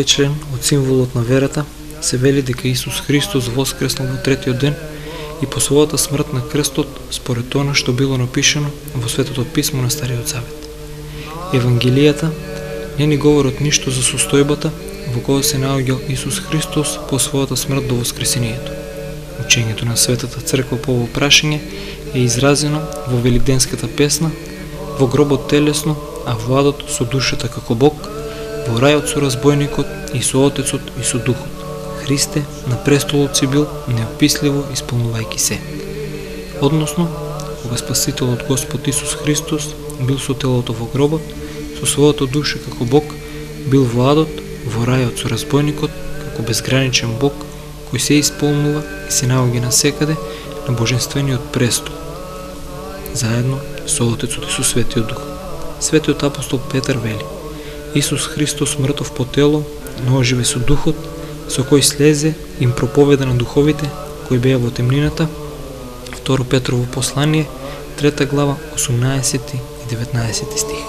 овој член од символот на верата се вели дека Исус Христос воскреснал во третиот ден и по својата смрт на крстот според она што било напишано во Светото писмо на Стариот Завет. Евангелијата не ни говорат ништо за состојбата во која се наоѓал Исус Христос по својата смрт до воскресението. Учењето на Светата Црква по ово прашање е изразено во великденската песна: во гробот телесно, а во адот со душата како Бог, во рајот со разбойникот и со Отецот и со Духот. Христе на престолот си бил неописливо исполнувајќи се. Односно, кога Спасителот Господ Исус Христос бил со телото во гробот, со својата душа како Бог бил во адот, во рајот со разбойникот, како безграничен Бог, кој се исполнува и се наоѓа насекаде на божествениот престол, заедно со Отецот и со Светиот Дух. Светиот апостол Петар вели: Исус Христос мртов по тело, но оживе со Духот, со кој слезе им проповеда на духовите кои беа во темнината. 2 Петрово послание, 3 глава, 18 и 19 стих.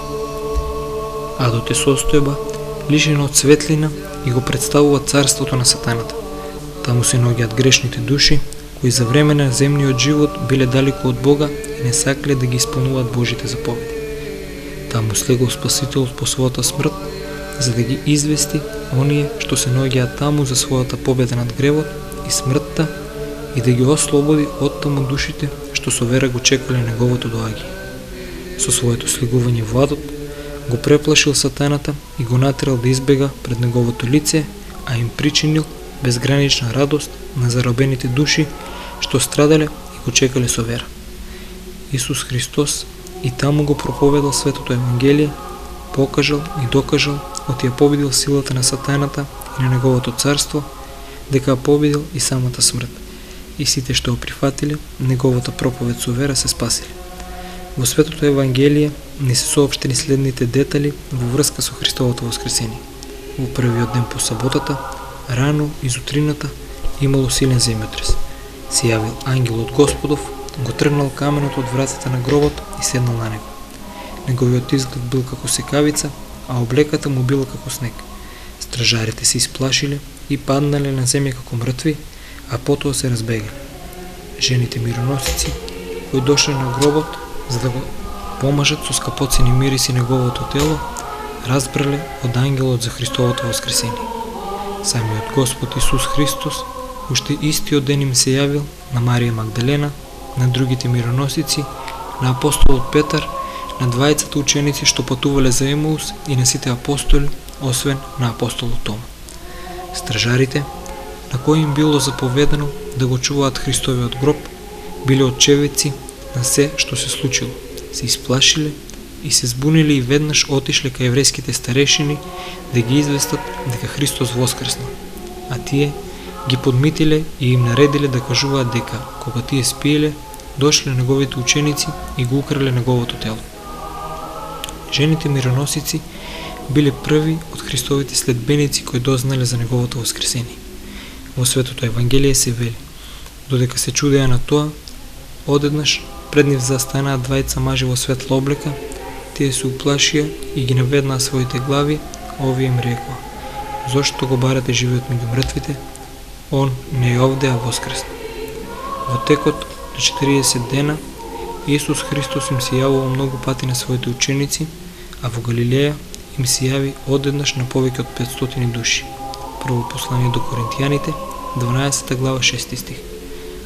Адот е состојба лишена од светлина и го представува царството на сатаната. Таму се наоѓаат грешните души, кои за време на земниот живот биле далеку од Бога и не сакале да ги исполнуваат Божите заповеди. Таму слегол Спасителот по својата смрт, за да ги извести оние што се наоѓаат таму за својата победа над гревот и смртта и да ги ослободи од таму душите што со вера го чекале неговото доаѓање. Со своето слегување во адот го преплашил сатаната и го натерал да избега пред неговото лице, а им причинил безгранична радост на заробените души што страдале и го чекале со вера. Исус Христос и таму го проповедал Светото Евангелие, покажал и докажал од ја победил силата на сатаната и на неговото царство, дека ја победил и самата смрт. И сите што го прифатиле неговата проповед со вера се спасиле. Во Светото Евангелие ни се соопштени следните детали во врска со Христовото воскресение. Во првиот ден по саботата, рано из утрината, имало силен земјотрес. Се јавил ангел од Господов, го тргнал каменот од вратата на гробот и седнал на него. Неговиот изглед бил како секавица, а облеката му била како снег. Стражарите се исплашиле и паднале на земја како мртви, а потоа се разбегали. Жените мироносици, кои дошле на гробот за да го помажат со скапоцени мириси неговото тело, разбрале од ангелот за Христовото воскресение. Самиот Господ Исус Христос уште истиот ден им се јавил на Марија Магдалена, на другите мироносици, на апостолот Петар, на двајцата ученици што патувале за Емаус и на сите апостоли, освен на апостолот Тома. Стражарите, на кои им било заповедано да го чуваат Христовиот гроб, биле очевидци на се што се случило, се исплашиле и се збуниле и веднаш отишле кај еврејските старешини да ги известат дека Христос воскреснал, а тие ги подмитиле и им наредиле да кажуваат дека, кога тие спиеле, дошле неговите ученици и го украле неговото тело. Жените мироносици биле први од Христовите следбеници кои дознале за неговото воскресение. Во Светото Евангелие се вели: додека се чудеа на тоа, одеднаш пред нив застанаа двајца мажи во светла облека, тие се уплашија и ги наведнаа своите глави, а овие им рекоа: зошто го барате живеот меѓу мртвите? Он не е овде, а воскресна. Во текот на 40 дена Исус Христос им се јавува многу пати на своите ученици, а во Галилеја им се јави одеднаш на повеќе од 500 души. Прво послание до Коринтијаните, 12 глава, 6 стих.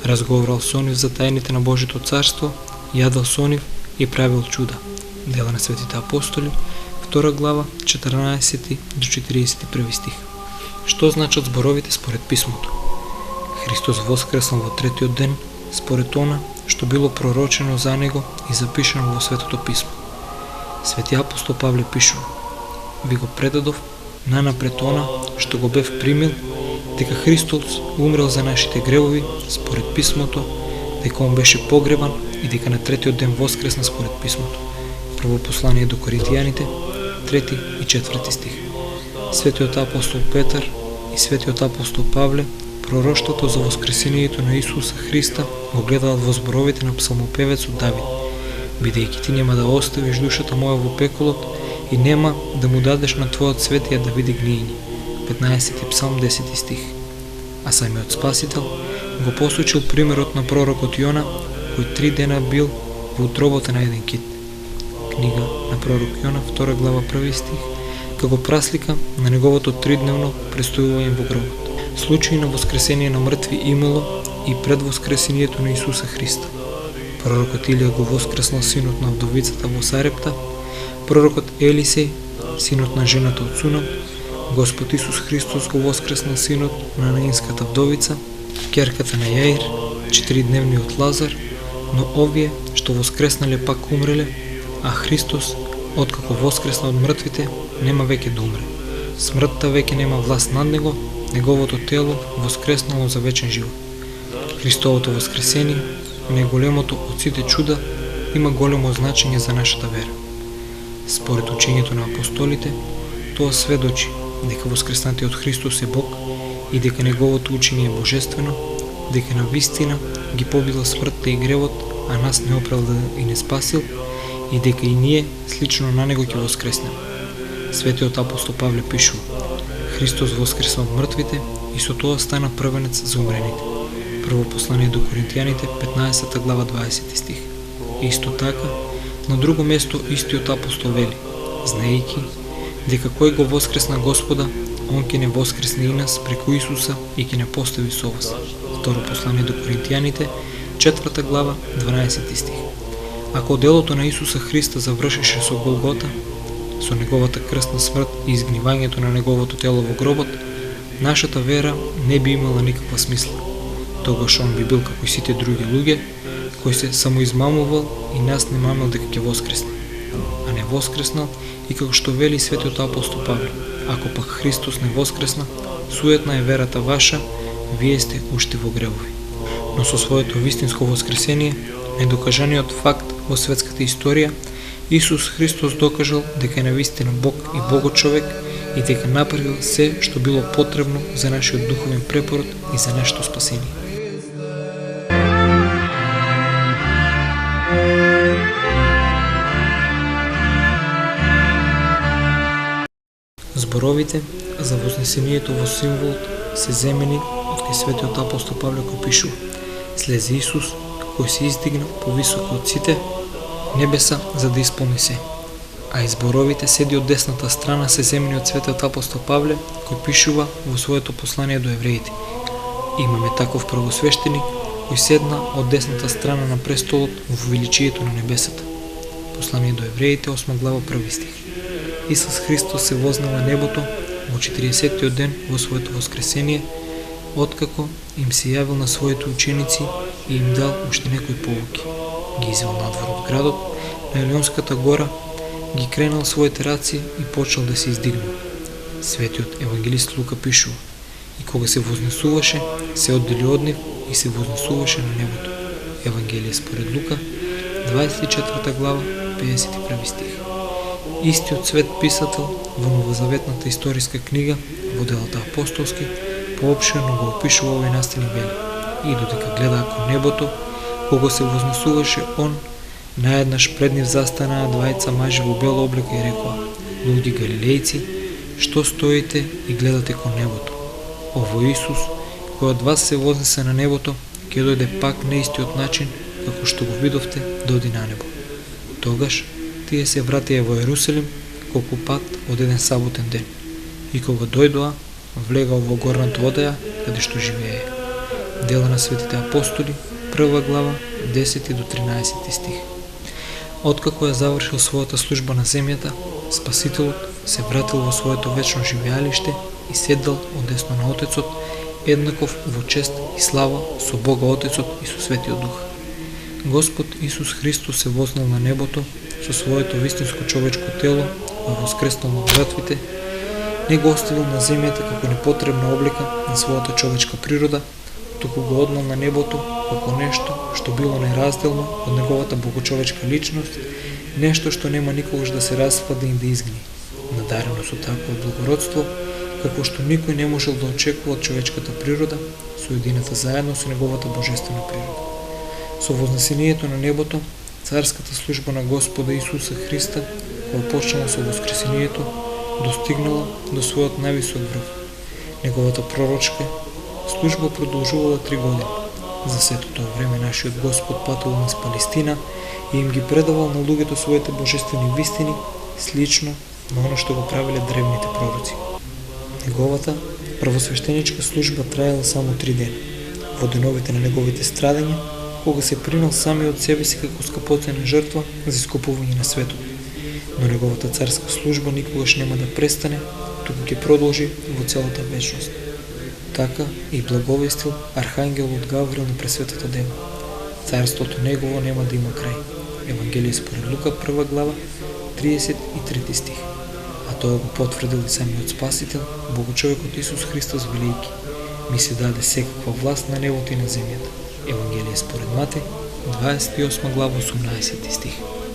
Разговарал со нив за тајните на Божито царство, јадал со нив и правил чуда. Дела на светите апостоли, 2 глава, 14 до 41 стих. Што значат зборовите според писмото? Христос воскреснал во третиот ден, според она што било пророчено за него и запишано во Светото писмо. Свети апостол Павле пишува: ви го предадов нанапред она што го бев примил, дека Христос умрел за нашите гревови според писмото, дека он беше погребан и дека на третиот ден воскресна според писмото. Прво послание до Коринтијаните, 3 и 4 стих. Светиот апостол Петар и светиот апостол Павле пророштвото за воскресението на Исуса Христа го гледаат во зборовите на псалмопевецот Давид: бидејќи ти нема да оставиш душата моја во пеколот и нема да му дадеш на твојот светија да види гниење. 15 псалм 10 стих. А самиот Спасител го посочил примерот на пророкот Јона, кој 3 дена бил во утробата на еден кит. Книга на пророк Јона, 2 глава, 1 стих, како праслика на неговото 3-дневно престојување во гробот. Случај на воскресение на мртви имало и пред воскресението на Исуса Христа. Пророкот Илија го воскреснал синот на вдовицата во Сарепта, пророкот Елисеј, синот на жената од Сунам, Господ Исус Христос го воскреснал синот на Наинската вдовица, ќерката на Јаир, 4-дневниот Лазар, но овие што воскреснале пак умреле, а Христос, откако воскресна од мртвите, нема веќе да умре. Смртта веќе нема власт над него, неговото тело воскреснало за вечен живот. Христовото воскресение, најголемото од сите чуда, има големо значење за нашата вера. Според учењето на апостолите, тоа сведочи дека воскреснатиот Христос е Бог и дека неговото учење е божествено, дека на вистина ги побила смртта и гревот, а нас не оправда и не спасил, и дека и ние слично на него ќе воскреснеме. Светиот апостол Павле пишува: Христос воскресна од мртвите и со тоа стана првенец за умрените. Прво послание до Коринтијаните, 15 глава, 20 стих. Исто така, на друго место истиот апостол вели: знаејќи дека кој го воскресна Господа, он ќе не воскресне и нас преку Исуса и ќе не постави со вас. Второ послание до Коринтијаните, 4 глава, 12 стих. Ако делото на Исуса Христа завршише со Голгота, со неговата крстна смрт и изгнивањето на неговото тело во гробот, нашата вера не би имала никаква смисла. Тогаш он би бил како и сите други луѓе, кој се самоизмамувал и нас не мамил дека ќе воскресне. А не воскреснал и како што вели светиот апостол Павле: ако пак Христос не воскресна, суетна е верата ваша, вие сте уште во гревови. Но со своето вистинско воскресение, недокажаниот факт во светската историја, Исус Христос докажал дека е навистина Бог и Богочовек и дека направил се што било потребно за нашиот духовен препород и за нашето спасение. Зборовите за вознесението во символот се земени од кај светиот апостол Павле, кој пишува: слезе Исус, кој се издигна повисоко од сите небеса за да исполни се. А изборовите седи од десната страна се земени од светиот апостол Павле, кој пишува во своето послание до евреите: имаме таков првосвещеник кој седна од десната страна на престолот во величието на небесата. Послание до евреите, 8 глава, 1 стих. Исус Христос се вознал на небото во 40-тиот ден во своето воскресение, откако им се јавил на своите ученици и им дал уште некои полуки. Ги извел надвор од градот, на Елионската гора, ги кренал своите раци и почел да се издигнува. Светиот евангелист Лука пишува: и кога се вознесуваше, се оддели од нив и се вознесуваше на небото. Евангелие според Лука, 24 глава, 51 стих. Истиот свет писател во новозаветната историска книга, во делата апостолски, поопширно го опишува овој настани вели: и додека гледаа кон небото, кога се вознесуваше он, наеднаш пред нив застанаа двајца мажи во бела облека и рекоа: луѓе галилејци, што стоите и гледате кон небото? Ово Исус, кој од вас се вознесе на небото, ќе дојде пак на истиот начин, како што го видовте да оди на небо. Тогаш тие се вратија во Ерусалим колку пат од еден саботен ден. И кога дојдоа, влегал во горната одаја, каде што живее. Дела на светите апостоли, 1 глава, 10 до 13 стих. Откако ја завршил својата служба на земјата, Спасителот се вратил во своето вечно живеалиште и седал одесно на Отецот, еднаков во чест и слава со Бога Отецот и со Светиот Дух. Господ Исус Христос се вознал на небото со своето вистинско човечко тело, кој воскреснал од мртвите, не го оставил на земјата како непотребна облика на својата човечка природа, туку го однал на небото како нешто што било неразделно од неговата богочовечка личност, нешто што нема никогаш да се распаде и да изгни, надарено со такво благородство, како што никој не можел да очекува од човечката природа, соедината заедно со неговата божествена природа. Со вознесението на небото, царската служба на Господа Исуса Христа, која почнала со воскресението, достигнала до својот највисок врв. Неговата пророчка служба продолжувала 3 години. За сето тоа време нашиот Господ патувал низ Палестина и им ги предавал на луѓето своите божествени вистини, слично на оно што го правиле древните пророци. Неговата првосвештеничка служба траела само 3 дена. Во деновите на неговите страдања, кога се принал сами од себе си како скапоцена жртва за искупување на светот. Но неговата царска служба никогаш нема да престане, туку ќе продолжи во целата вечност. Така и благовестил архангелот Гаврил на Пресветата Дева. Царството негово нема да има крај. Евангелие според Лука 1 глава 33 стих. А тоа го потврдил и самиот Спасител, Богочовекот Исус Христос велики. Ми се даде секаква власт на небото и на земјата. Евангелие според Матеј 28 глава 18 стих.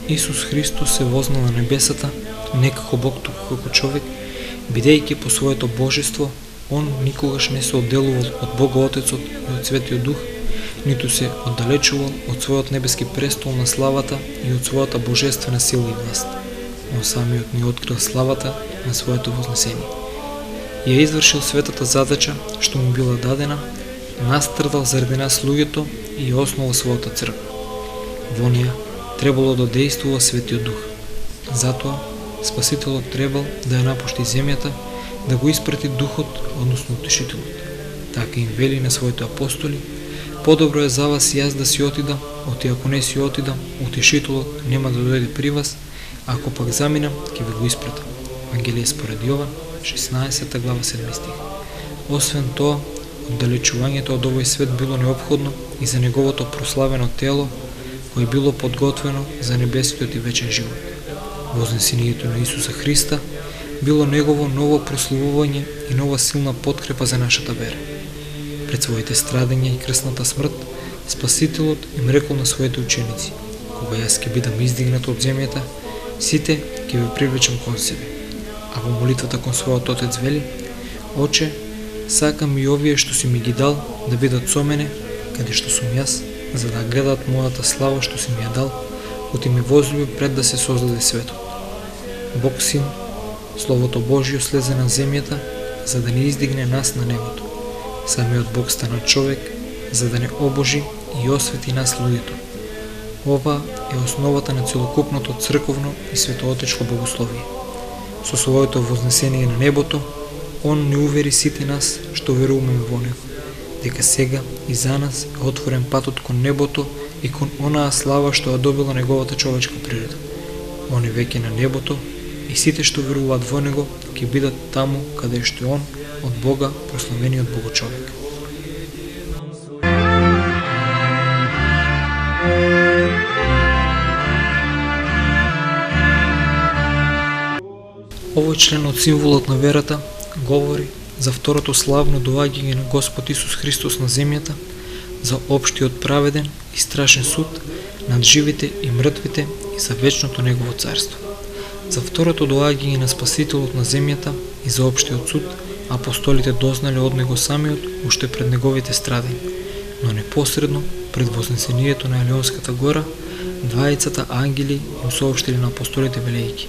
Исус Христос се вознал на небесата не како Бог, туку како човек, бидејќи по своето божество Он никогаш не се одделувал од Бога Отецот и од Светиот Дух, ниту се оддалечувал од својот небески престол на славата и од својата божествена сила и власт. Но самиот ни открил славата на своето вознесение. Ја извршил светата задача што му била дадена, настрадал заради нас луѓето и ја основал својата црква. Во неја требало да действува Светиот Дух. Затоа Спасителот требал да ја напушти земјата, да го испрати Духот, односно Утешителот. Така им вели на своите апостоли: подобро е за вас и јас да си отидам, оти ако не си отидам, Утешителот нема да дојде при вас, ако пак заминам, ќе ви го испратам. Евангелие според Јован, 16 глава 7 стих. Освен тоа, оддалечувањето од овој свет било неопходно и за неговото прославено тело, кој било подготвено за небесниот и вечен живот. Вознесението на Исуса Христа било негово ново прославување и нова силна подкрепа за нашата вера. Пред своите страдања и крсната смрт, Спасителот им рекол на своите ученици: кога јас ќе бидам издигнат од земјата, сите ќе ве привлечам кон себе. А во молитвата кон својот Отец вели: Оче, сакам и овие што си ми ги дал да бидат со мене, каде што сум јас, за да гледат мојата слава што си ми ја дал, оти ме возлюби пред да се создаде светот. Бог Син, Словото Божјо слезе на земјата, за да не издигне нас на небото. Самиот Бог стана човек, за да не обожи и освети нас луѓето. Ова е основата на целокупното црковно и светоотечко богословие. Со своето вознесение на небото, Он не увери сите нас што веруваме во Него, дека сега и за нас е отворен патот кон небото и кон онаа слава што ја добила неговата човечка природа. Он е веќе на небото и сите што веруваат во Него ќе бидат таму каде што е Он од Бога, прославениот Богочовек. Овој член од символот на верата говори за второто славно доаѓање на Господ Исус Христос на земјата, за општиот праведен и страшен суд над живите и мртвите и за вечното Негово царство. За второто доаѓање на Спасителот на земјата и за општиот суд апостолите дознале од Него самиот уште пред Неговите страдања, но непосредно пред вознесението на Елеонската гора, двајцата ангели им соопштили на апостолите велејќи: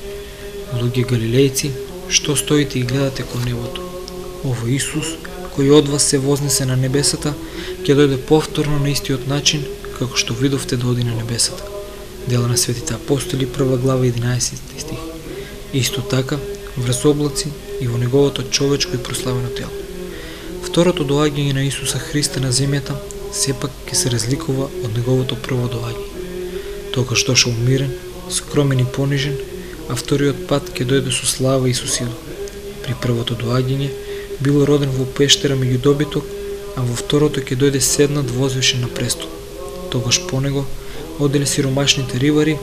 луѓе галилејци, што стоите и гледате кон небото? Ово Исус, кој од вас се вознесе на небесата, ќе дојде повторно на истиот начин, како што видовте да оди на небесата. Дела на светите апостоли, 1 глава 11 стих. Исто така, врз облаци и во неговото човечко и прославено тело. Второто доаѓање на Исуса Христа на земјата сепак ќе се разликува од неговото прво доаѓање. Тогаш дошол мирен, скромен и понижен, а вториот пат ќе дојде со слава и со сила. При првото доаѓање бил роден во пештера меѓу добиток, а во второто ќе дојде седнат возвишен на престол. Тогаш по него оделе сиромашните ривари,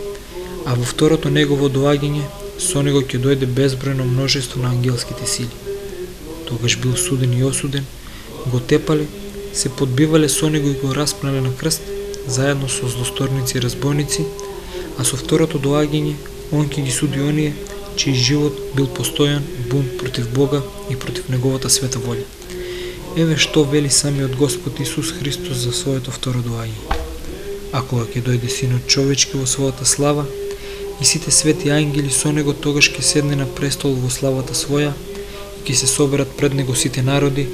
а во второто негово доаѓање со него ќе дојде безбројно множество на ангелските сили. Тогаш бил суден и осуден, го тепале, се подбивале со него и го распнале на крст, заедно со злосторници и разбойници, а со второто доаѓање Он ќе ги суди оние, чиј живот бил постојан бунт против Бога и против Неговата света волја. Еве што вели самиот Господ Исус Христос за своето второ доаѓање. А кога ќе дојде Синот човечки во својата слава и сите свети ангели со Него, тогаш ќе седне на престол во славата своја и ќе се соберат пред него сите народи,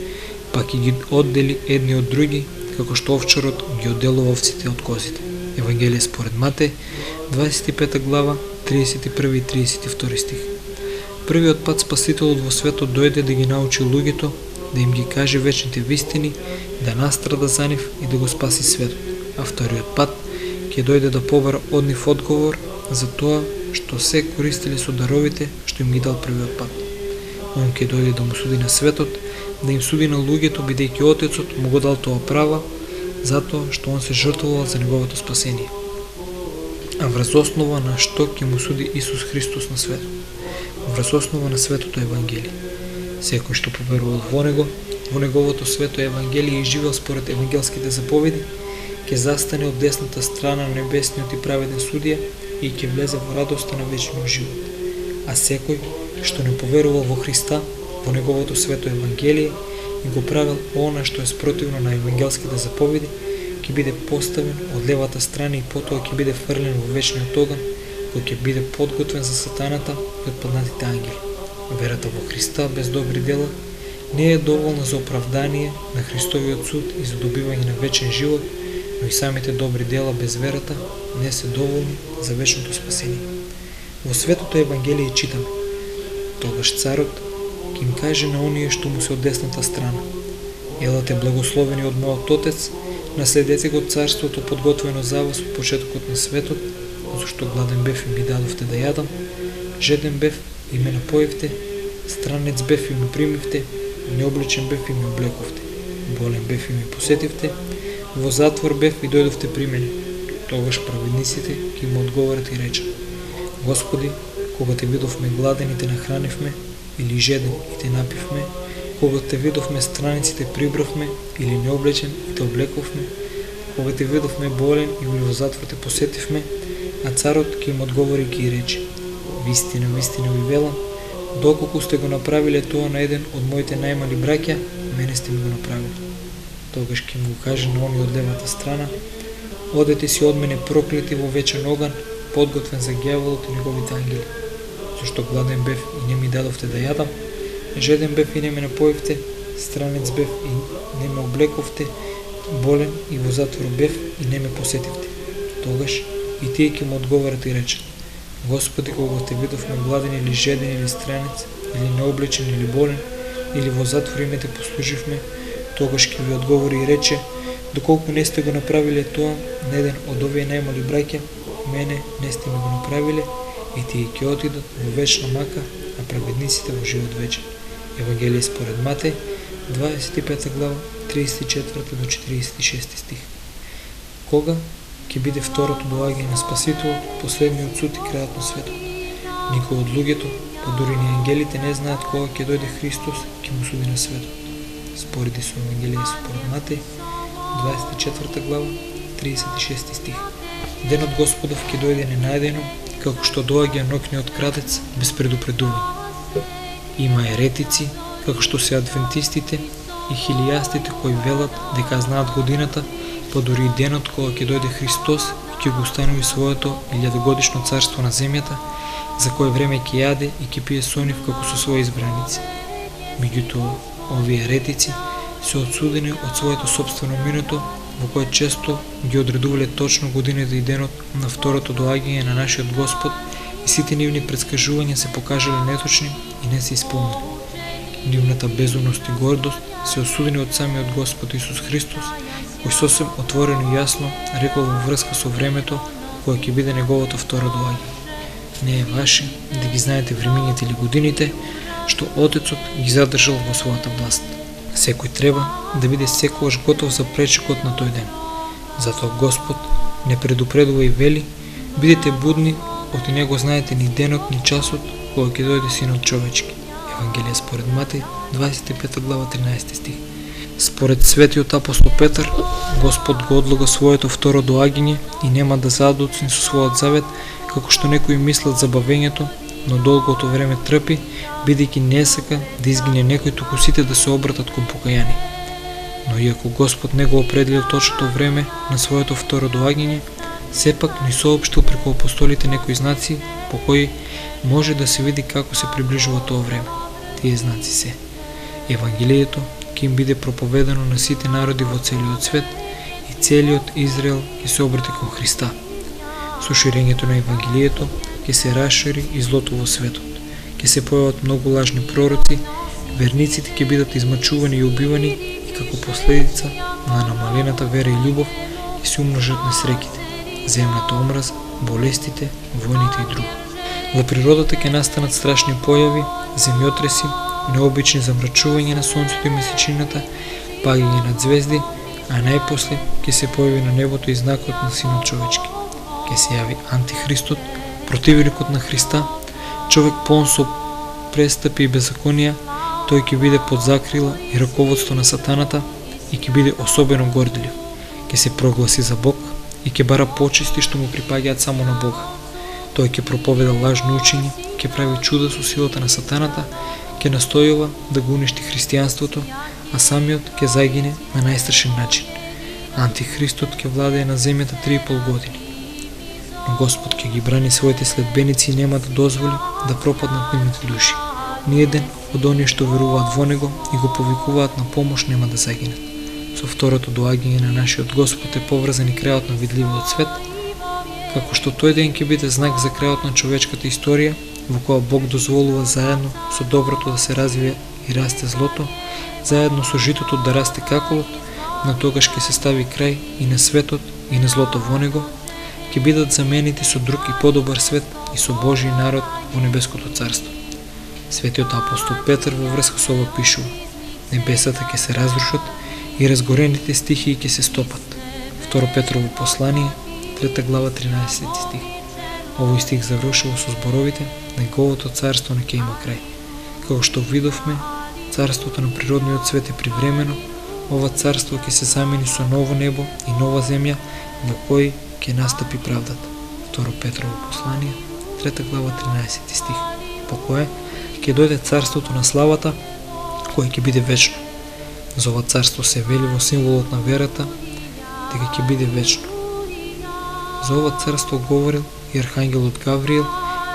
па ќе ги оддели едни од други, како што овчарот ги одделува овците од козите. Евангелие според Матеј, 25 глава, 31 и 32 стих. Првиот пат Спасителот во светот дојде да ги научи луѓето, да им ги каже вечните вистини, да настрада за нив и да го спаси светот. А вториот пат ќе дојде да побара од нив одговор за тоа што се користеле со даровите што им ги дал првиот пат. Он ќе дојде да му суди на светот, да им суди на луѓето, бидејќи Отецот му го дал тоа право, затоа што он се жртвувал за неговото спасение. А врз основа на што ќе му суди Исус Христос на светот? Врз основа на светото Евангелие. Секој што поверувал во него, во неговото свето Евангелие и живеел според евангелските заповеди, ќе застане од десната страна на небесниот и праведен судија и ќе влезе во радоста на вечниот живот. А секој што не поверувал во Христа, во неговото свето Евангелие и го правил она што е спротивно на евангелските заповеди, ќе биде поставен од левата страна и потоа ќе биде фрлен во вечниот оган, кој ќе биде подготвен за сатаната и отпаднатите ангели. Верата во Христа без добри дела не е доволна за оправдание на Христовиот суд и за добивање на вечен живот, но и самите добри дела без верата не се доволни за вечното спасение. Во светото Евангелие читаме: тогаш царот ќе им каже на оние што му се од десната страна: елате благословени од мојот Отец, наследете го царството подготвено за вас од почетокот на светот, зашто гладен бев и ми дадовте да јадам, жеден бев и ме напоивте, странец бев и ме примивте, необлечен бев и ме облековте, болен бев и ме посетивте, во затвор бев и дојдовте при мене. Тогаш праведниците ќе му одговорат и речат: Господи, кога те видовме гладен и те нахранивме, или жеден и те напивме, кога те видовме странец и те прибравме, или необлечен и те облековме, кога те видовме болен или во затвор те посетивме. А царот ќе им одговори и ќе рече: вистина, вистина ви велам, доколку сте го направиле тоа на еден од моите најмали браќа, мене сте ми го направили. Тогаш ќе му каже на оние од левата страна: одете си од мене проклети во вечен оган, подготвен за ѓаволот и неговите ангели. Зашто гладен бев и не ми дадовте да јадам, жеден бев и не ме напоивте, странец бев и не ме облековте, болен и во затвор бев и не ме посетивте. Тогаш и тие ќе му одговорат и речат: Господи, кога те видовме гладен или жеден или странец, или необлечен или болен, или во затвор и ме те послуживме, тогаш ќе ви одговори и рече: доколку не сте го направиле тоа на еден од овие најмали браќа, мене не сте ми го направиле, и тие ќе отидат во вечна мака, а праведниците во живот вечен. Евангелие според Матеј, 25 глава, 34 до 46 стих. Кога ќе биде второто доаѓање на Спасителот, последниот суд и крајот на светот? Никој од луѓето, па дури ни ангелите не знаат кога ќе дојде Христос ќе му суди на светот. Спореди со Евангелие според Матеј, 24 глава, 36 стих. Денот Господов ќе дојде ненајдено, како што доаѓа ноќниот крадец без предупредување. Има еретици, како што се адвентистите и хилијастите кои велат дека знаат годината, па дури и денот кога ќе дојде Христос и ќе го установи своето 1000-годишно царство на земјата, за кое време ќе јаде и ќе пие со нив како со своји избраници. Меѓутоа, овие еретици се отсудени од своето сопствено минуто, во кое често ги одредувале точно годината и денот на второто доаѓање на нашиот Господ, и сите нивни предскажувања се покажале неточни и не се исполнени. Нивната безумност и гордост се осудени од самиот Господ Исус Христос, кој сосем отворено и јасно рекол во врска со времето кое ќе биде неговото второ доаѓање. Не е ваше да ги знаете времињата или годините што Отецот ги задржал во својата власт. Секој треба да биде секогаш готов за пречекот на тој ден. Затоа Господ не предупредува и вели: бидете будни, оти не го знаете ни денот ни часот кога ќе дојде Синот човечки. Евангелие според Матеј, 25 глава, 13 стих. Според светиот апостол Петар, Господ го одлога своето второ доаѓање и нема да задоцни со својот завет, како што некои мислат за бавењето, но долгото време трпи, бидејќи не сака да изгине некој, туку сите да се обратат кон покаяние. Но иако Господ не го определил точното време на своето второ доаѓање, сепак ни соопштил преку апостолите некои знаци по кои може да се види како се приближува тоа време. Тие знаци се: Евангелието ќе им биде проповедано на сите народи во целиот свет и целиот Израел ќе се обрати кон Христа. Со ширењето на Евангелието ќе се расшири и злото во светот. Ќе се појават многу лажни пророци, верниците ќе бидат измачувани и убивани и како последица на намалената вера и љубов ќе се умножат несреќите, земната омраза, болестите, војните и друго. Во природата ќе настанат страшни појави, земјотреси, необични замрачувања на сонцето и месечината, паѓање на ѕвезди, а најпосле ќе се појави на небото и знакот на Синот човечки. Ќе се јави антихристот, противникот на Христа, човек полн со престапи и беззаконија. Тој ќе биде под закрила и раководство на сатаната и ќе биде особено горделив. Ќе се прогласи за Бог и ќе бара почести што му припаѓаат само на Бога. Тој ќе проповеда лажно учење, ќе прави чуда со силата на сатаната, ќе настојува да го уништи христијанството, а самиот ќе загине на најстрашен начин. Антихристот ќе владее на земјата 3,5 години. Но Господ ќе ги брани своите следбеници и нема да дозволи да пропаднат нивните души. Ниеден од оние што веруваат во него и го повикуваат на помош нема да загинат. Со второто доаѓање на нашиот Господ е поврзан и крајот на видливиот свет, како што тој ден ќе биде знак за крајот на човечката историја, во која Бог дозволува заедно со доброто да се развие и расте злото, заедно со житото да расте каколот, на тогаш ќе се стави крај и на светот и на злото во него, ќе бидат заменети со друг и подобар свет и со Божи народ во небеското царство. Светиот апостол Петар во врска со ова пишува: небесата ќе се разрушат и разгорените стихии ќе се стопат. Второ Петрово послание, 3 глава 13 стих. Овој стих завршува со зборовите: неговото царство не ќе има крај. Како што видовме, царството на природниот свет е привремено, ова царство ќе се замени со ново небо и нова земја во кој ќе настапи правдата. Второ Петрово послание, 3 глава 13 стих. По кое ќе дојде царството на славата, кое ќе биде вечно. За ова царство се вели во символот на верата дека ќе биде вечно. За ова царство говорил и архангелот Гавриел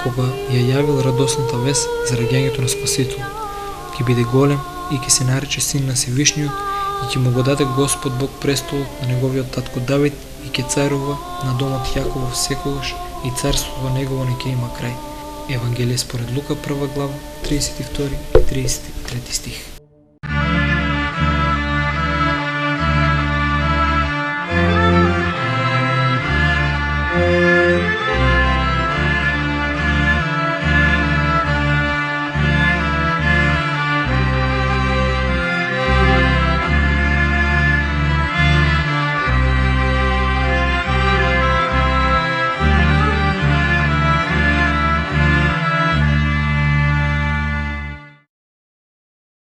кога ја јавил радосната вест за раѓањето на Спасителот. Ќе биде голем и ќе се нарече син на Севишниот и ќе му го даде Господ Бог престолот на неговиот татко Давид и ќе царува на домот Јаковов секогаш и царството негово не ќе има крај. Евангелие според Лука 1 глава 32 и 33 стих.